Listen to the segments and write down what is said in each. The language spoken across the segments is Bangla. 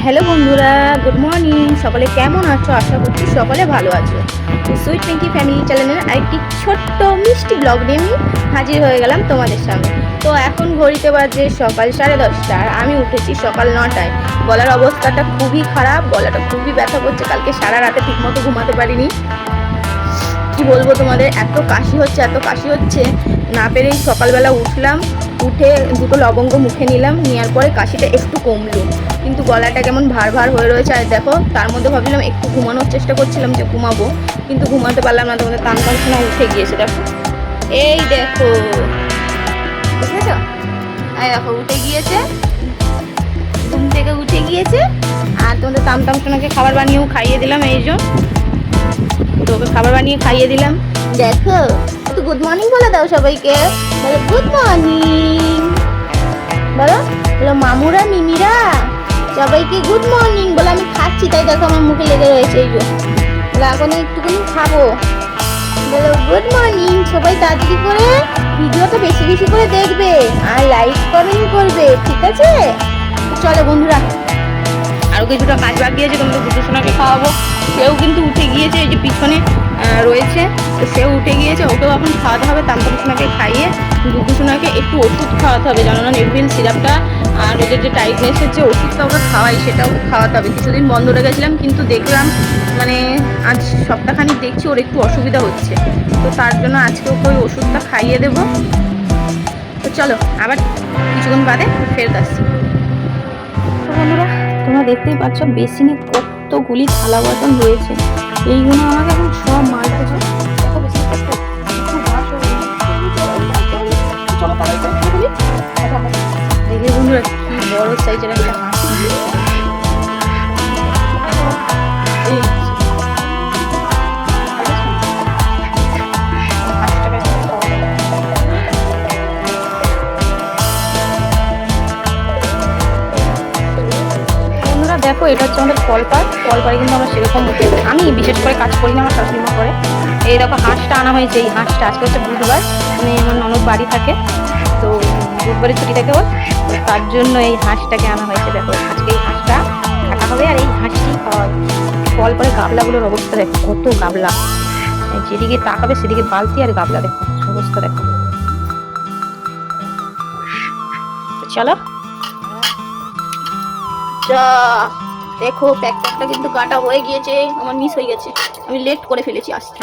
হ্যালো বন্ধুরা, গুড মর্নিং। সকলে কেমন আছো? আশা করছি সকলে ভালো আছো। সুইট পিঙ্কি ফ্যামিলি চ্যানেলের আরেকটি ছোট্ট মিষ্টি ব্লগ নিয়ে আমি হাজির হয়ে গেলাম তোমাদের সামনে। তো এখন ঘড়িতে বাজে সকাল 10:30 আর আমি উঠেছি সকাল 9টায়। গলার অবস্থাটা খুবই খারাপ, গলাটা খুবই ব্যথা করছে। কালকে সারা রাতে ঠিকমতো ঘুমাতে পারিনি। কি বলবো তোমাদের, এত কাশি হচ্ছে না পেরেই সকালবেলা উঠলাম, উঠে দুটো লবঙ্গ মুখে নিলাম, নেওয়ার পরে কাশিটা একটু কমলো, কিন্তু গলাটা কেমন ভার ভার হয়ে রয়েছে। আর দেখো, তার মধ্যে ভাবছিলাম একটু ঘুমানোর চেষ্টা করছিলাম যে ঘুমাবো, কিন্তু ঘুমাতে পারলাম না। তোমাদের টান শোনা উঠে গিয়েছে, দেখো এই দেখো, বুঝেছ? এই দেখো উঠে গিয়েছে, ঘুম থেকে উঠে গিয়েছে। আর তোমাদের তাম শোনাকে খাবার বানিয়েও খাইয়ে দিলাম। এই জন্য তোকে খাবার বানিয়ে খাইয়ে দিলাম। দেখো, একটু গুড মর্নিং বলে দাও সবাইকে। বলো গুড মর্নিং, বলো বলো মামুরা মিমিরা সবাইকে গুড মর্নিং বলে। আমি খাচ্ছি তাই দেখো আমার মুখে লেগে রয়েছে। এই বলে এখন একটুখানি খাবো। বলো গুড মর্নিং সবাই, তাড়াতাড়ি করে ভিডিওটা বেশি বেশি করে দেখবে আর লাইক কমেন্ট করবে, ঠিক আছে? চলো বন্ধুরা, আরও কিছুটা কাজ বাকি আছে, তোমাদের গুড্ডু সোনাকে খাওয়াবো। সেও কিন্তু উঠে গিয়েছে, এই যে পিছনে রয়েছে, তো সেও উঠে গিয়েছে। ওকেও এখন খাওয়াতে হবে। তামতাম সোনাকে খাইয়ে গুড্ডু সোনাকে একটু ওষুধ খাওয়াতে হবে, জানো না, নেভিল সিরাপটা আর ওদের যে টাইটনেসের যে ওষুধটা ওকে খাওয়াই, সেটাও খাওয়াতে হবে। কিছুদিন বন্ধ রেখেছিলাম, কিন্তু দেখলাম মানে আজ সপ্তাহখানিক দেখছি ওর একটু অসুবিধা হচ্ছে, তো তার জন্য আজকে ওকে ওই ওষুধটা খাইয়ে দেবো। তো চলো আবার কিছুক্ষণ বাদে ফেরত আসছি। বন্ধুরা, তোমরা দেখতেই পাচ্ছ বেসিনে কতগুলি থালা বাসন রয়েছে। এইগুলো আমাকে এখন সব মারতে হবে। দেখো বেসিনটা একটু ঘাস হয়ে চলো তাড়াতাড়ি করে ফেলি। দেখে বন্ধুরা কি বড় সাইজের একটা হাঁস। দেখো, এটা হচ্ছে আমাদের কলপাড়ে কিন্তু আমরা সেরকম, আমি বিশেষ করে কাজ করি না, আমার শাশুড়িমা করে। এই দেখো হাঁসটা আনা হয়েছে। এই হাঁসটা আজকে হচ্ছে বুধবার, মানে আমার ননদ বাড়ি থাকে, তো বুধবারে ছুটি থাকে ওর, তো তার জন্য এই হাঁসটাকে আনা হয়েছে। দেখো আজকে এই হাঁসটা কাটা হবে আর এই হাঁসটি খাওয়া হবে। কলপাড়ে গাবলাগুলোর অবস্থা দেখো, কত গাবলা, যেদিকে তাকাবে সেদিকে বালতি আর গাবলা। দেখো অবস্থা দেখো। চলো দেখো, প্যাকটা কিন্তু কাটা হয়ে গিয়েছে, আমার মিস হয়ে গেছে, আমি লেট করে ফেলেছি আসতে।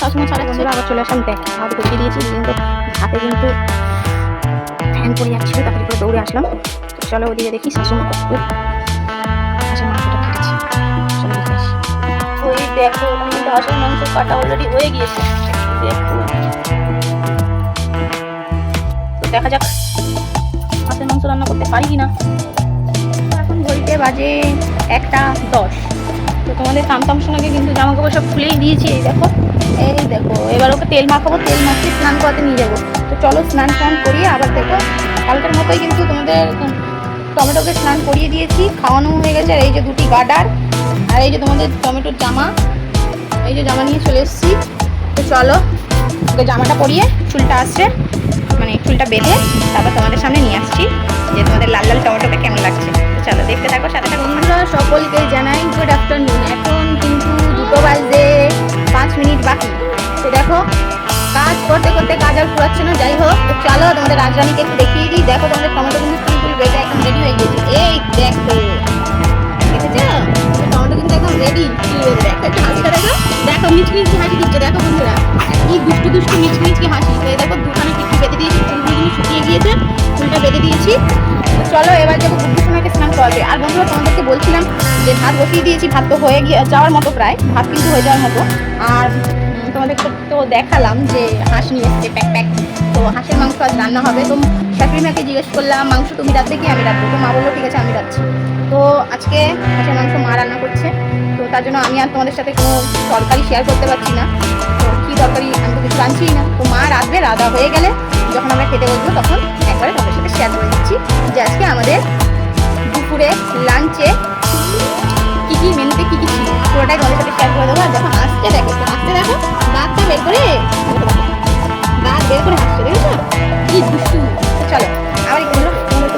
শাশুড়ি ছাড়া বন্ধুরা আবার চলে আসলাম। দেখ ভাত বসিয়ে দিয়েছি, কিন্তু হাতে কিন্তু ফ্যান পড়ে যাচ্ছিল, তাড়াতাড়ি করে দৌড়ে আসলাম। চলো ওদিকে দেখি শাশুড়ি কত হাঁসের মাংসটা কেটেছে। চলো দেখে আসি। ওই দেখো কিন্তু হাঁসের মাংস কাটা অলরেডি হয়ে গিয়েছে। দেখো, তো দেখা যাক হাঁসের মাংস রান্না করতে পারি কিনা। এখন ঘড়িতে বাজে 1:10। তো তোমাদের তামতাম সোনাকে কিন্তু জামা কাপড় সব খুলেই দিয়েছি। এই দেখো, এই দেখো, এবার ওকে তেল মাখাবো, তেল মাখিয়ে স্নান করাতে নিয়ে যাবো। তো চলো স্নান করিয়ে আবার দেখো কালকের মতোই কিন্তু তোমাদের টমেটোকে স্নান করিয়ে দিয়েছি, খাওয়ানো হয়ে গেছে। আর এই যে দুটি গার্ডার, আর এই যে তোমাদের টমেটোর জামা, এই যে জামা নিয়ে চলে এসেছি। তো চলো ওকে জামাটা পরিয়ে চুলটা আসছে, মানে চুলটা বেঁধে তারপর তোমাদের সামনে নিয়ে আসছি যে তোমাদের লাল লাল টমেটোটা কেমন লাগছে। তো চলো দেখতে থাকো, সাথে থাকো। বন্ধুরা সকলকে জানাই গুড আফটারনুন। এখন কিন্তু 2 বাজে 5 মিনিট বাকি। তো দেখো কাজ করতে করতে কাজ আর পুরাচ্ছে না। যাই হোক, তো চলো তোমাদের রাজরানীকে একটু দেখিয়ে দিই। দেখো তোমাদের টমেটো কিন্তু ফুল বেঁধে একদম রেডি হয়ে গেছে। এই দেখো, দেখেছো টমেটো কিন্তু একদম রেডি। দেখো একটু হাসিটা দেখো, দেখো মিচমিচি হাসি দিচ্ছে। দেখো বন্ধুরা কি দুষ্টু দুষ্টু মিচমিচি হাসি। তো এই দেখো দুখানে টিকটি বেঁধে দিয়েছি, ফুলগুলো কিন্তু শুকিয়ে গিয়েছে, ফুলটা বেঁধে দিয়েছি। চলো এবার যাবো গুড্ডু সোনাকে স্নান করাতে। আর বন্ধুরা তোমাদেরকে বলছিলাম যে ভাত বসিয়ে দিয়েছি, ভাত তো হয়ে যাওয়ার মতো, প্রায় ভাত কিন্তু হয়ে যাওয়ার মতো। আর তোমাদেরকে তো দেখালাম যে হাঁস নিয়ে এসছে প্যাক। তো হাঁসের মাংস আজ রান্না হবে। তো শাশুড়ি মাকে জিজ্ঞেস করলাম মাংস তুমি রাখবে কি আমি রাখবো? তো মা বললো ঠিক আছে আমি রাখছি। তো আজকে হাঁসের মাংস মা রান্না করছে, তো তার জন্য আমি আর তোমাদের সাথে কোনো তরকারি শেয়ার করতে পারছি না। তো কী তরকারি আমি তো কিছু রাঁধছি না। তো মা রাঁধবে, রাঁধা হয়ে গেলে যখন আমরা খেতে বসবো তখন একবারে তোমাদের সাথে শেয়ার করে দিচ্ছি যে আজকে আমাদের দুপুরে লাঞ্চে কী কী মেনুতে কী কী ছিল, পুরোটাই তোমাদের সাথে শেয়ার করে দেবো। আর যখন আসছে দেখো, আসতে দেখো দাঁতটা বের করে, দাঁত বের করে হাসছে, দেখেছো কি দুষ্টু। চলো আবার একটু তোমাদের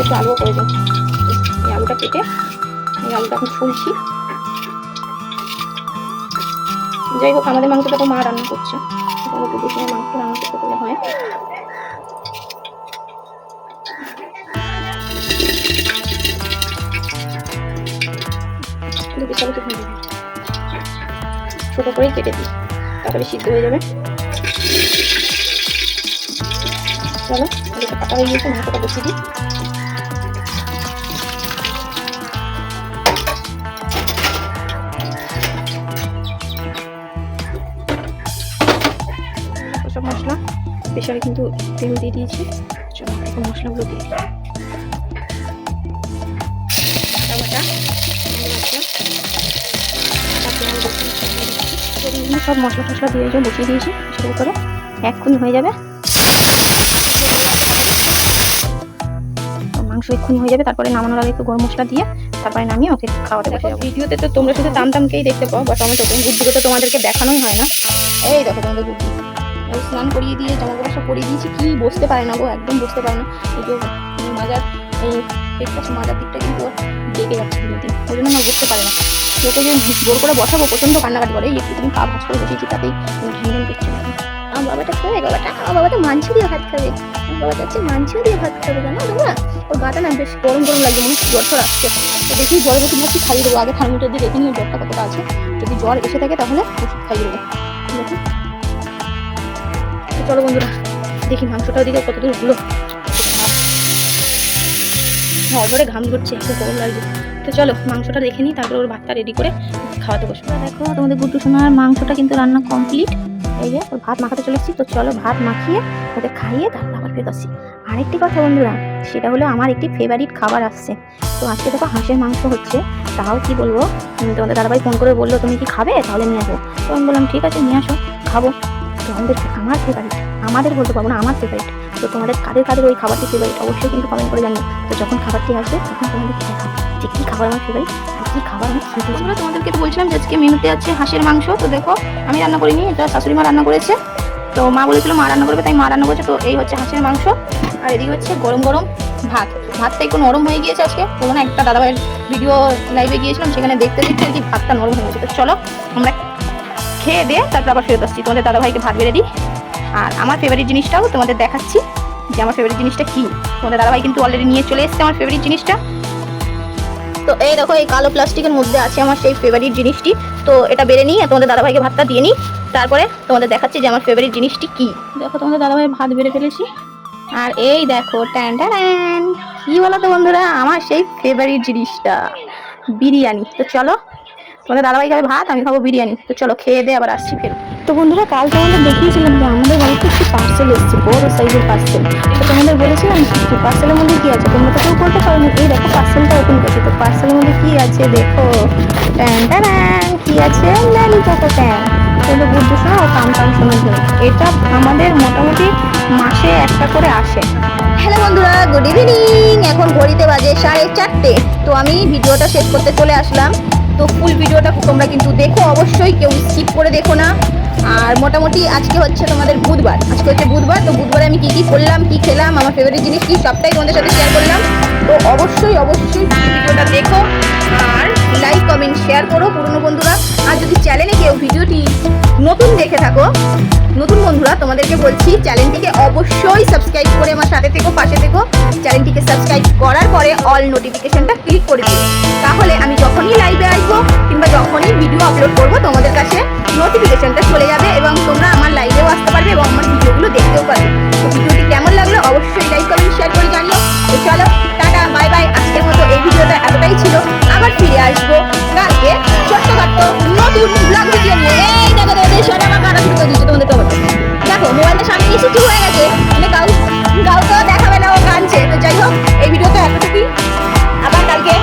একটু আলুও করে দিই। এই আলুটা কেটে এই আলুটা এখন ছুলছি। যাই হোক, আমাদের মাংসটা তো মা রান্না করছে, একটু বেশি মাংস রান্না করতে গেলে হয়। ছোট করেই কেটে দিই, তারপরে সিদ্ধ হয়ে যাবে। চলো, আলুটা কাটা হয়ে গিয়েছে, মাংসটা বসিয়ে দিই। সব মশলা প্রেশারে কিন্তু তেল দিয়ে দিয়েছি। চলো এখন মশলাগুলো দিয়ে দিই। সব মশলা টশলা দিয়ে বসিয়ে দিয়েছি সেটার উপরে, এক্ষুনি হয়ে যাবে মাংস, এক্ষুনি হয়ে যাবে। তারপরে নামানোর আগে একটু গরম মশলা দিয়ে তারপরে নামিয়ে ওকে খাওয়াতে বসে যাবো। ভিডিওতে তো তোমরা শুধু টামটামকেই দেখতে পাও বা টমেটোকে, গুড্ডুকে তো তোমাদেরকে দেখানোই হয় না। এই দেখো তোমাদের গুড্ডু স্নান করিয়ে দিয়ে জামাগুলো সব পরিয়ে দিয়েছি, কি বসতে পারে না গো, একদম বসতে পারে না। এই যে মাজার এই পেটটা মাজার দিকটা কিন্তু ডেকে যাচ্ছে দিন দিন, ওই জন্য না বসতে পারে না। ওকে যে জোর করে বসাবো প্রচণ্ড কান্নাকাটি করে। একটু তুমি পা ভাজ করে বসিয়েছি, তাতেই ঘ্যান ঘ্যান করছে। আমার বাবাটা খাবে, বাবাটা আমার বাবাটা মাংস দিয়ে ভাত খাবে, আমার বাবাটা হচ্ছে মাংস দিয়ে ভাত খাবে। জানো বাবা, ওর গাটা না বেশ গরম গরম লাগছে, মনে হচ্ছে জ্বর ঠর আসছে। তো দেখি জ্বরের ওষুধ ভাবছি খাইয়ে দেবো, আগে থার্মোমিটার দিয়ে দেখে নিয়ে জ্বরটা কতটা আছে। যদি জ্বর এসে থাকে তাহলে ওষুধ খাইয়ে দেবো। দেখো, চলো বন্ধুরা দেখি মাংসটা ওদিকে কত দূর হলো। ঝরে ঘাম ধরছে, খুব গরম লাগছে। তো চলো মাংসটা দেখে নিই, তারপরে ওর ভাতটা রেডি করে খাওয়াতে বসবো। দেখো তোমাদের গুড্ডু সোনার মাংসটা কিন্তু রান্না কমপ্লিট। এই যে ওর ভাত মাখাতে চলে এসেছি। তো চলো ভাত মাখিয়ে ওদের খাইয়ে তারপর আবার ফেরত আসছি। আরেকটি কথা বন্ধুরা, সেটা হলো আমার একটি ফেভারিট খাবার আসছে। তো আজকে দেখো হাঁসের মাংস হচ্ছে, তাও কি বলবো, তোমাদের দাদাভাই ফোন করে বললো তুমি কি খাবে, তাহলে নিয়ে আসো। তো আমি বললাম ঠিক আছে নিয়ে আসো, খাবো। তো আমার ফেভারিট, আমাদের বলতে পারবো না, আমার ফেভারিট। তো তোমাদের কাদের কাদের ওই খাবারটি ফেভারিট অবশ্যই কিন্তু কমেন্ট করে জানিও। তো যখন খাবারটি আসবে তখন তোমাদের দেখাবো যে কী খাবার আমার ফেভারিট আর কী খাবার আমি খেতে। আমরা তোমাদেরকে তো বলছিলাম যে আজকে মেনুতে আছে হাঁসের মাংস। তো দেখো আমি রান্না করিনি, এটা শাশুড়ি মা রান্না করেছে। তো মা বলেছিল মা রান্না করবে, তাই মা রান্না করেছে। তো এই হচ্ছে হাঁসের মাংস, আর এদিকে হচ্ছে গরম গরম ভাত। ভাতটা একটু নরম হয়ে গিয়েছে আজকে, তো মানে একটা দাদাভাইয়ের ভিডিও লাইভে গিয়েছিলাম, সেখানে দেখতে দেখতে আর কি ভাতটা নরম হয়ে গেছে। তো চলো আমরা খেয়ে দিয়ে তারপর আবার ফেরত আসছি। তোমাদের দাদাভাইকে ভাত বেড়ে দিই, আর আমার ফেভারিট জিনিসটাও তোমাদের দেখাচ্ছি যে আমার ফেভারিট জিনিসটা কি। তোমাদের দাদাভাই কিন্তু অলরেডি নিয়ে চলে এসেছে আমার ফেভারিট জিনিসটা। তো এই দেখো এই কালো প্লাস্টিকের মধ্যে আছে আমার সেই ফেভারিট জিনিসটি। তো এটা বেড়ে নিই আর তোমাদের দাদাভাইকে ভাতটা দিয়ে নিই, তারপরে তোমাদের দেখাচ্ছি যে আমার ফেভারিট জিনিসটি কি। দেখো তোমাদের দাদাভাই ভাত বেড়ে ফেলেছি, আর এই দেখো ট্যান ট্যান, কি বলো তো বন্ধুরা, আমার সেই ফেভারিট জিনিসটা বিরিয়ানি। তো চলো তোমাদের দাদাভাই খাবে ভাত, আমি খাবো বিরিয়ানি। তো চলো খেয়ে দিয়ে আবার আসছি ফের। তো বন্ধুরা কাল তোমাদের দেখিয়েছিলাম যে আমাদের বাড়িতে একটি পার্সেল এসেছে, বড় সাইজের পার্সেল। তো তোমাদের বলেছিলাম কি পার্সেলের মধ্যে কি আছে, তোমরা তো কেউ করতে পারো না। এই দেখো পার্সেলটা ওপেন করছি। তো পার্সেলের মধ্যে কি আছে দেখো, ট্যান ট্যান, কি আছে ল্যালিপপ প্যান। কিন্তু বুদ্ধ শোনা ও কাম কাম শোনার জন্য এটা আমাদের মোটামুটি মাসে একটা করে আসে। হ্যালো বন্ধুরা, গুড ইভিনিং। এখন ঘড়িতে বাজে 4:30। তো আমি ভিডিওটা শেষ করতে চলে আসলাম। তো ফুল ভিডিওটা তোমরা কিন্তু দেখো অবশ্যই, কেউ স্কিপ করে দেখো না। আর মোটামুটি আজকে হচ্ছে তোমাদের বুধবার, আজকে হচ্ছে বুধবার। তো বুধবারে আমি কী কী করলাম, কী খেলাম, আমার ফেভারিট জিনিস কী, সবটাই তোমাদের সাথে শেয়ার করলাম। তো অবশ্যই অবশ্যই ভিডিওটা দেখো আর লাইক কমেন্ট শেয়ার করো পুরনো বন্ধুরা। আর যদি চ্যানেলে কেউ ভিডিওটি নতুন দেখে থাকো, নতুন বন্ধুরা তোমাদেরকে বলছি চ্যানেলটিকে অবশ্যই সাবস্ক্রাইব করে আমার সাথে থেকো, পাশে থেকো। চ্যানেলটিকে সাবস্ক্রাইব করার পরে অল নোটিফিকেশনটা ক্লিক করে দিও, তাহলে আমি যখনই লাইভে আসবো কিংবা যখনই ভিডিও আপলোড করবো তোমাদের কাছে নোটিফিকেশনটা চলে যাবে এবং তোমরা আমার লাইভেও আসতে পারবে এবং আমার ভিডিওগুলো দেখতেও পারবে। তো ভিডিওটি কেমন লাগলো অবশ্যই লাইক কমেন্ট শেয়ার করে জানিও। তো চলো টাটা বাই বাই, আজকের মতো এই ভিডিওটা এতটাই ছিল। আবার ফিরে আসবো কালকে ছোট্টখাট্ট নতুন ব্লগ ভিডিও নিয়ে। এই দেখো তোমাদের সরে আমার কাটা শুরু করে দিচ্ছে তোমাদের তো দেখো মোবাইলটা সামনে এসে কি হয়ে গেছে, মানে কাউ তো দেখাবে না, ও কাঁদছে। তো যাই হোক এই ভিডিওতে এতটুকুই, আবার কালকে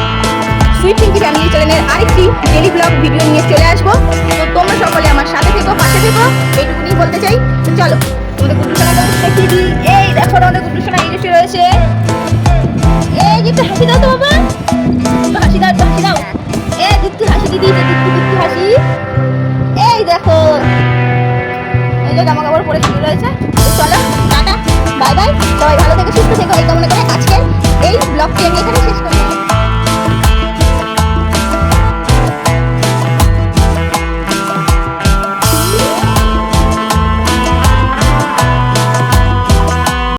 সুইট পিঙ্কি ফ্যামিলি চ্যানেলের আরেকটি ডেলি ব্লগ ভিডিও নিয়ে চলে আসবো। তো তোমরা সকলে আমার সাথে থেকো, পাশে থেকো, এইটুকুনি বলতে চাই। তো চলো তোমাদের গুড্ডু সোনাকে দেখিয়ে দিই। এই দেখো আমাদের গুড্ডু সোনা এই দেশে রয়েছে। এই যে একটু হাসি দাও তো বাবা, একটু হাসি দাও, একটু হাসি দাও। এই একটু হাসি দিদি, একটু হাসি। এই দেখো এই যে জামা কাপড় পরে শুরু রয়েছে। তো চলো টাটা বাই বাই, সবাই ভালো থেকে সুস্থ থেকো এই কামনা করে আজকের এই ব্লগটি আমি এখানে শেষ করলাম।